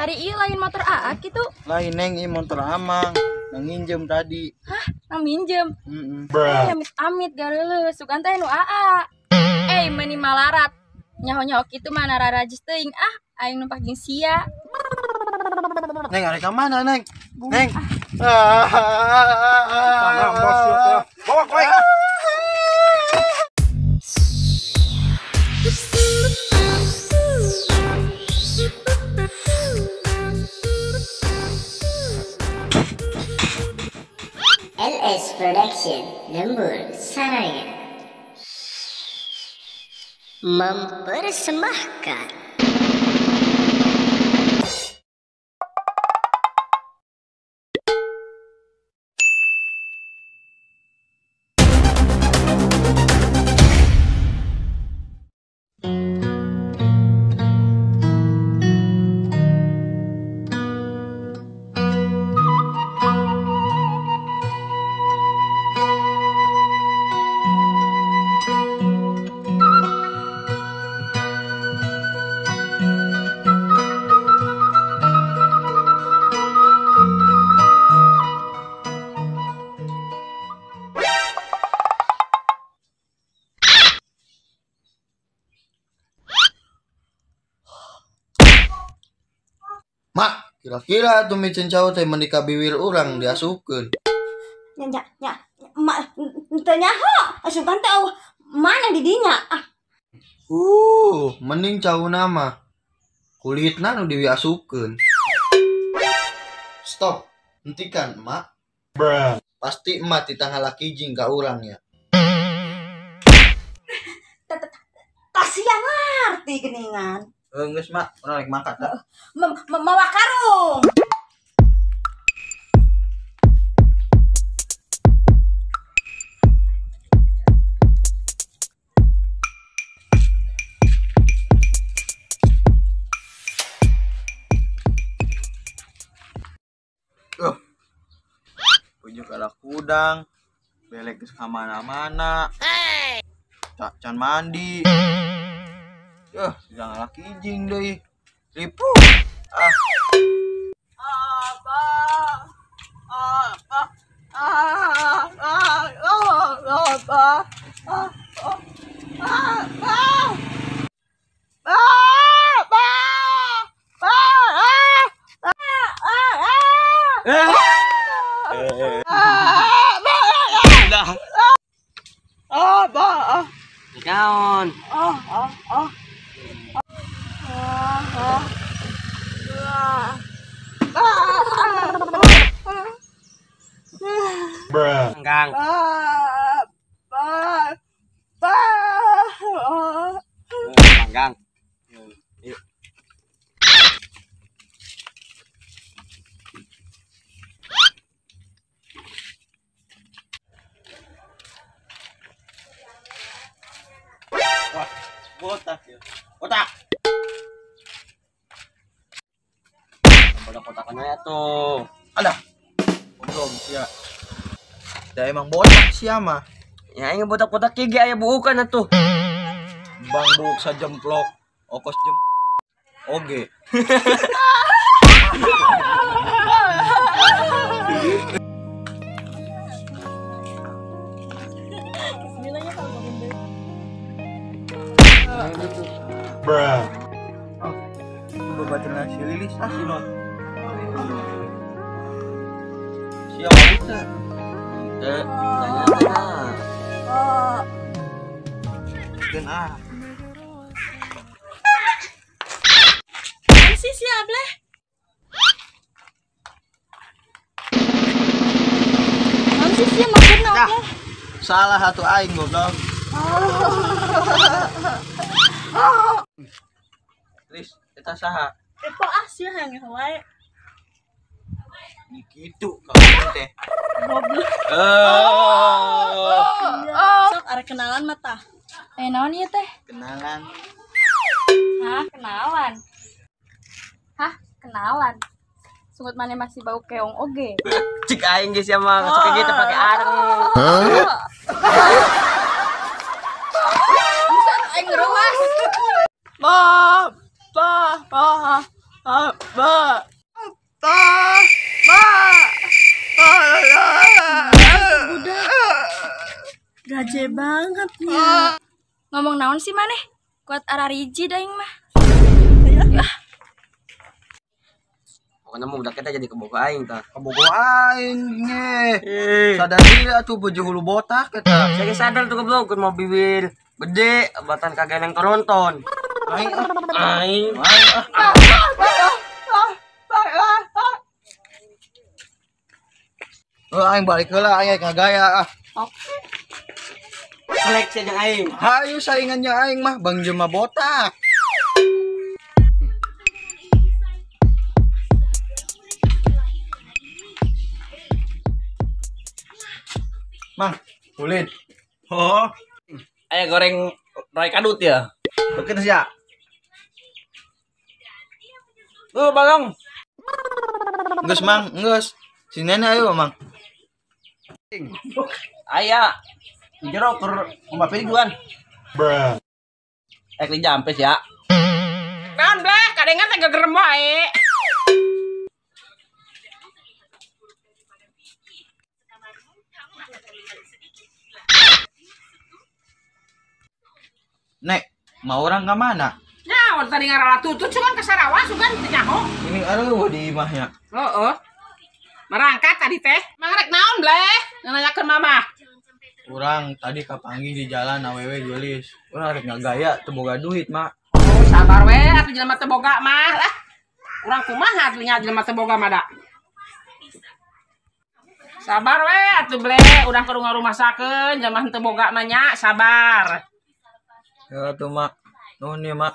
Ari ieu lain motor Aak gitu. Lain neng ieu motor Amang, nang nginjem tadi. Hah, nang minjem. Amit gareuleus sugan teh nu Aa. Meuni malarat. Nyaho-nyaho kitu mah nararajis teuing. Aing numpak jeung sia. Neng ari ka mana neng? Neng. Bawa kowe. LS Production Lembur Saraya mempersembahkan Mak, kira-kira tuh micin cau teh menikah biwil urang diasupkeun. Nya emak teu nyaho asupan teh mana di dinya Mending cau nama kulitna nu diasupkeun. Stop, hentikan emak. Pasti emak ti tanggal kijing ka urang ya. Tasia ngarti geuningan Geus mak, urang rek makan dah. mawa karung Pujuk ada kudang, belek geus ka mana-mana. Can mandi. Jangan laki kijing deui. Ripu. Kaon. Gang. Gang. Yuk. Wah, botak ya. Botak. Kotak-kotakan aja tuh. Alah. Belum sia. Da emang botak sia mah. Ya ini botak-botak gigi aya buukan atuh. Bang buuk sajemplok. Okos jem. Oge. Bismillahnya kalau ngomong Baca nasi lilis si non. Siapa itu? Tanya. sih siap leh. Sih siap maksudna oke. Salah satu aing goblok. Lis, eta saha? Itu sih yang wae. Gitu kalau teh. Goblok. Sok arek kenalan mata. Naon ieu teh? Kenalan. Kenalan. Kenalan. Sungut mana masih bau keong oge. Cik aing geus ya mah suka gitu pakai areng. Bisa aing ngerewas. Ba. Ngomong naon sih maneh? Kuat arariji daing mah. Pokoknya mau udah kita jadi keboga aing tah. Kebogo aing nge. Sadar diri atuh bojo hulu botak eta. Saya sadar tuh goblok mau bibir gede batan kagak yang nonton. Aing Aing aing balik heula aing ngagaya ah. seleksi jeung aing. Hayu saingannya aing mah Bang Jema botak. Mang, kulit. Oh, ayah goreng roy kadut ya. Begitu sih ya. Balong. Geus Mang, geus. Si nenek ayo Mang. Ayah, jero keur umpah piliguan. Ek li jampes ya. Naon bleh, kadengan teh gegerem wae. Nek, mau orang ke mana? Naon tadi ngarala tutut cuman ke Sarawak sugan teu nyaho. Ini aduh di imahnya. Heeh. Merangkat tadi teh. Mangrek naon bleh? Nanyakeun mama. Urang tadi kapanggih di jalan awewe gelis. Urang rek ngagaya teu boga duit, Mak. Oh, sabar we atuh jelema teu boga mah lah. Urang kumaha atuh nya jelema teu boga mah da. Sabar we atuh bleh, urang kudu ngarumasakeun jelema teu boga mah nya, sabar. Ya tuh Mak. Nuhun ya Mak.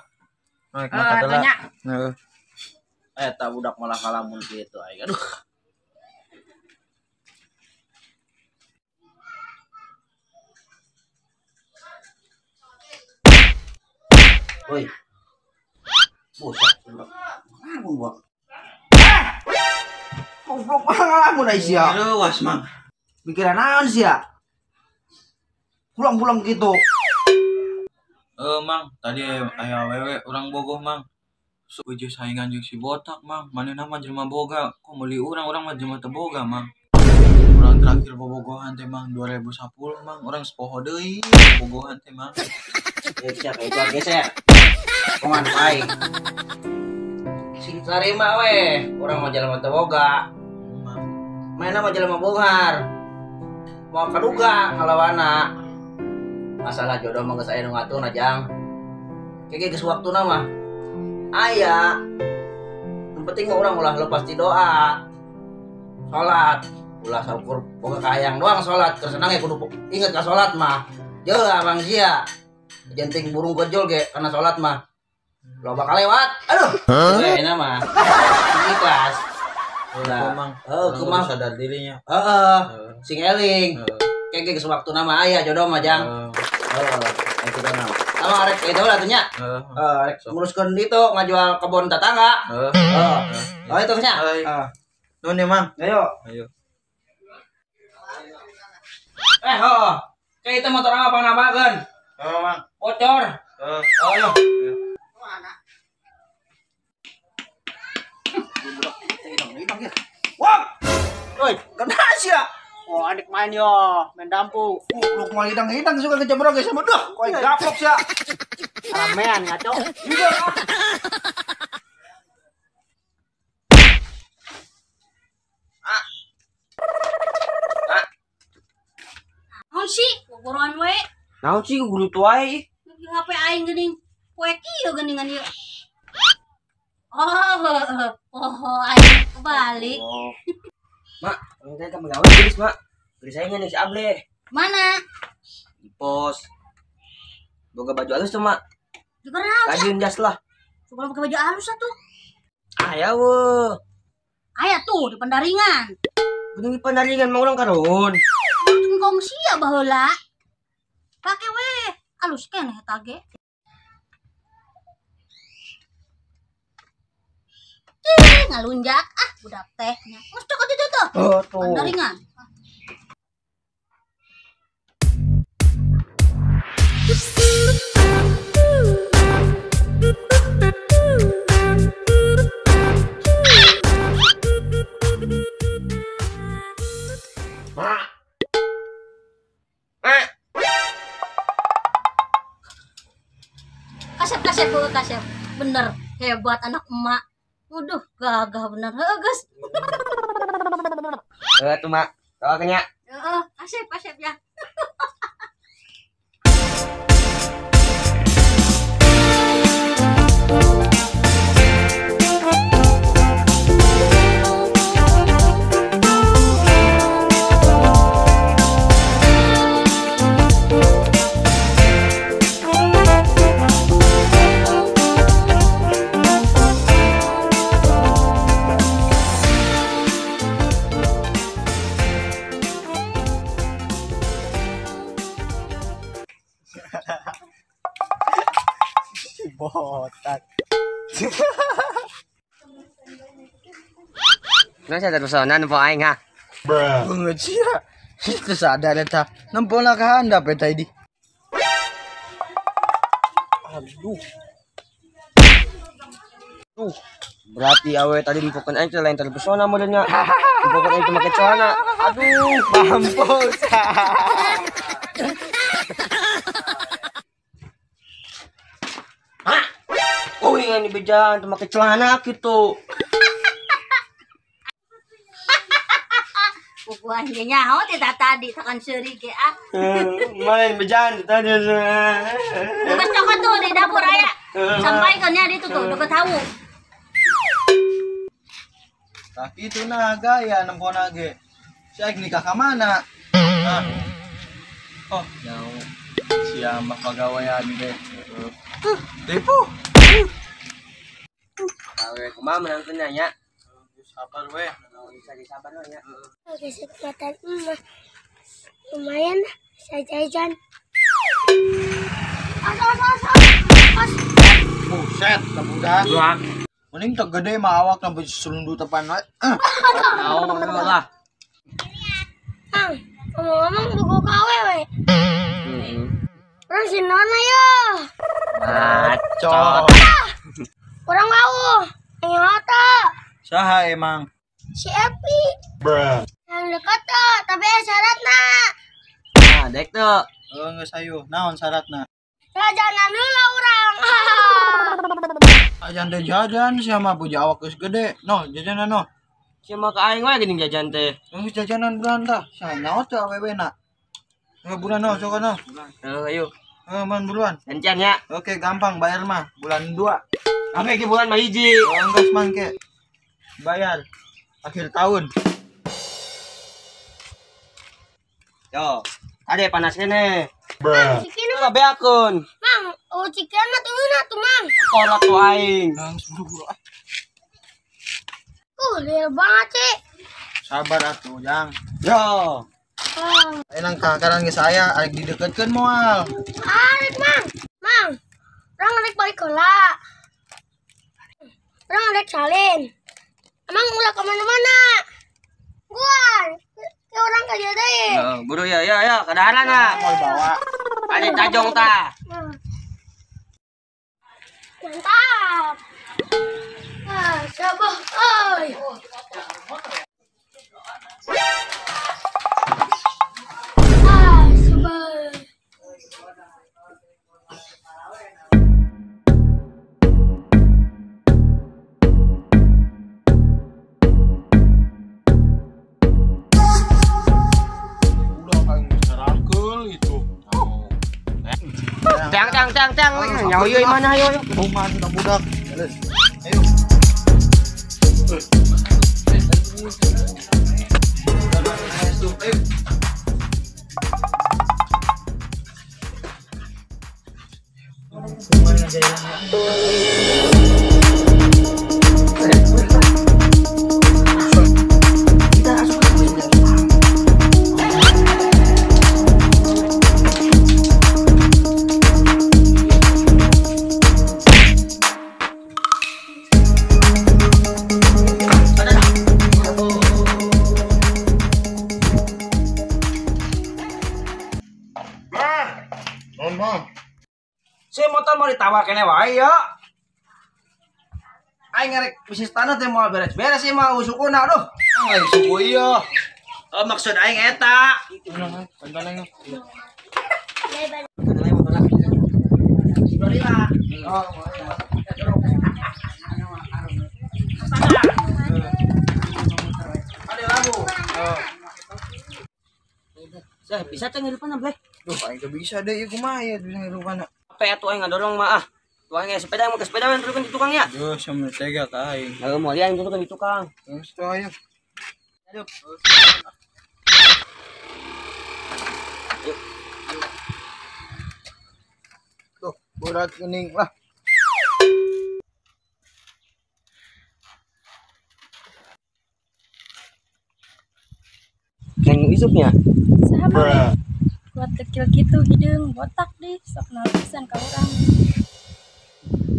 Rek Atuh nya. Heeh. Eta budak malah kalamun kitu aing. Aduh. Woi. Buset. Ngalamun gua. Goblok ngalamun ai sia. Leuwas, Mang. Pikiran naon sia? Pulang-pulang gitu. Mang, tadi aya awewe urang bogoh, Mang. Suju saingan jeung si botak, Mang. Manehna mah jelema boga, kok meuli urang mah jelema teu boga, Mang. Urang terakhir bobogohan teh, Mang, 2010, Mang. Urang sepoho deui bobogohan teh, Mang. Siap itu geser. Kongan aing. Sing sarima we, urang mah jelema teu boga. Mainna mah jelema bonghar. Mau kaduga ngalawana. Masalah jodoh mah geus aya nu ngaturna jang. Kege geus waktuna mah. Aya. Yang penting mah urang ulah lepas ti doa. Salat, ulah saukur boga kahayang doang salat. Keur senang ya kudu inget ka salat mah. Jeula Bang sia. Jenting burung gojol ge karena salat mah. Loba kalewat. Aduh. Enak mah. Ikhlas. Ulah. Mang. Kumaha sadar dirinya. Heeh. Sing eling. Kege geus waktuna mah aya jodoh mah jang. Itu kan. Sama arek itu lah tuh nya. Arek nguruskeun ditu ngajual kebun tetangga. Oh itu nya. Nuhun ya, Mang. Ayo. Ayo. Kayak itu motor apa namakeun? Mang. Bocor. Oh, yo. Wah. Oi, kena sia. Oh, adik main yo, main dampu. Lu mau hidang-hidang suka kecembrong ge sama dah. Koi gaplok sia. Ramean ngaco. Naon sih? Gogoroan we. Naon sih guru tuai? HP aing geuning poe kieu geuningan ieu. Oh, aing kebalik. Oh. Mak, engke ka pegawai geus, Mak. Beli saingan si Able. Mana? Di pos. Boga baju halus tuh, Mak. Juga naon? Kajun jas lah. Suka pakai baju halus atuh. Aya we. Aya tuh di pendaringan. Geuning pandaringan mah urang karon. Tungkong sia baheula. Pake we. Halus keneh eta ge. Ngalunjak budak teh nya. Geus cok itu tuh. Oh, tuh. Pendaringan. kasep. Bener, hebat anak emak. Waduh, gagah bener. Heeh, Gus. Tuh mak, doakannya. Heeh, kasep ya. Botak. Nó sẽ thật sở nan vào anh ha. Banget sih ya. Itu sadar eta. Nampola ka handap eta di. Aduh. Berarti awe tadi mpukan aing lain terpesona modelnya. Mpukan aing make celana. Aduh, Mampus. oh yang ini bejaan make celana gitu. Pupuan ge nyaho teh tadi tekan seuri ge ah. Main bejaan tadi. Tugas cokot tuh di dapur aya. Sampaikannya di tuh deket hawu. Tapi itu nah gaya nempona ge. Si aing nikah ka mana? Hah? Oh, jauh. Siapa pagawean ge. Tipu. Awe kumaha menantunya nya. Sabar we. Bisa disabar we nya. Kesempatan emak lumayan saya jajan. Buset, budak. Mending teu gede mah awak sampai selundu tepan we. Tahu lah. Ang, ngomong buku kawe we. Orang si Nona ya. Bacot. Orang mau. Yang hata. Saha emang? Si Epi. Yang dekat tuh, tapi syarat nak. Nah, dek tuh. Geus sayu. Naon syaratna? Jajanan dulu orang. Ajan teh jajan siapa puja awak geus gede. No, jajanan no. Siapa ka aing we geuning jajan teh. Geus jajanan bulan tah. Saha nyaho teh awewena. Bulan no, sok no. Ayo. Man bulan. Encan ya. Oke, gampang bayar mah. Bulan 2. Oke, ki bulan mah hiji. Angkas mangke. Bayar akhir tahun. Yo, ada panas kene. Cikin Lah be akun. mang, oh cikin mah tuh na tuh mang. Kolot tuh aing. Buru-buru. Liar banget sih. Sabar atuh, Jang. Yo. Enang kakaran ge saya arek dideketkeun moal. Arek mang, mang. Orang arek balik keula. Orang arek salin. Emang ulah kemana-mana. Guan, ke orang kerja deh. Buru ya, kadaharan na. Mau bawa. Ada tajong ta. Mantap. Coba, oi. Sabar. Cang. Nyawa yeuy mana ayo. Rumah kita budak. Ayo. Si motor mau ditawar kene wae ya. Aing ngarek bisnis tanah teh mau beres-beres sih mau usukuna aduh. Ai suku iya. Maksud aing eta. Bantuan. Bismillah. Ada labu. Saya bisa teh ngirupan bleh. Duh, aing teu bisa deui ieu kumaha ya dihirupan. Apa atuh aing ngadorong mah ah. Tuang sepeda mau ke sepeda yang turunkan di tukangnya. Duh, sama tega ka aing. Lalu mau lihat yang turunkan di tukang. Terus tuh ayo. Aduh. Tuh, berat kuning lah. Neng isupnya. Sahabat kuat kecil gitu hidung botak deh sok nalisan ka urang.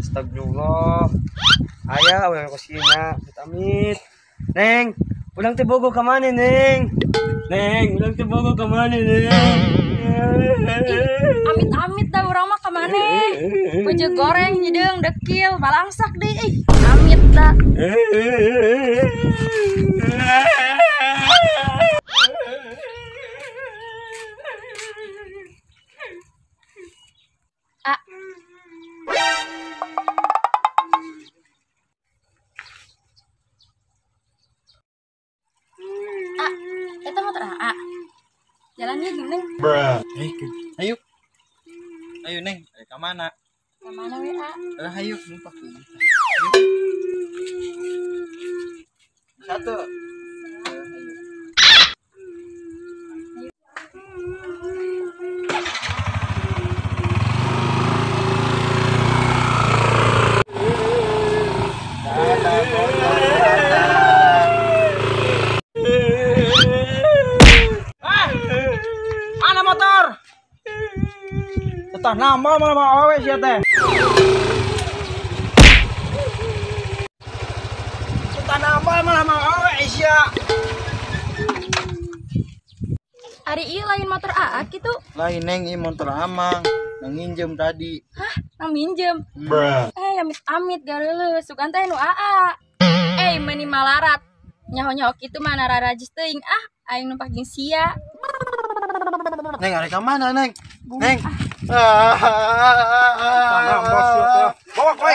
Astagfirullah. Aya urang kosina, amit. Neng, ulang teh bogo ka mana, Neng? Neng, ulang teh bogo ka mana, Neng? Amit-amit dah urang mah ka maneh. Bojo goreng hidung dekil balangsak deh. Amit dah. Ah. Ah, eta motor AA. Jalannya jeung Neng. Ayo. Ayo Neng, ka mana? Ka mana we A? Ayo, numpak. Satu. Mana motor? Tetah nambah malah mau awe sia teh. Tetah nambah malah mau awe sia. Ari ieu lain motor AA kitu. Lain Neng, ieu motor Amang. Nang nginjem tadi. Hah, nang minjem. Amit-amit gareuleus sugan teh nu AA. Meuni malarat. Nyaho-nyaho kitu mah nararajis teuing. Aing numpak jeung sia. Neng, ada ka mana, Neng? Neng. Bawa koy.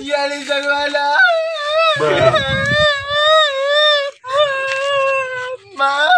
Ya Lisa mana? Ma.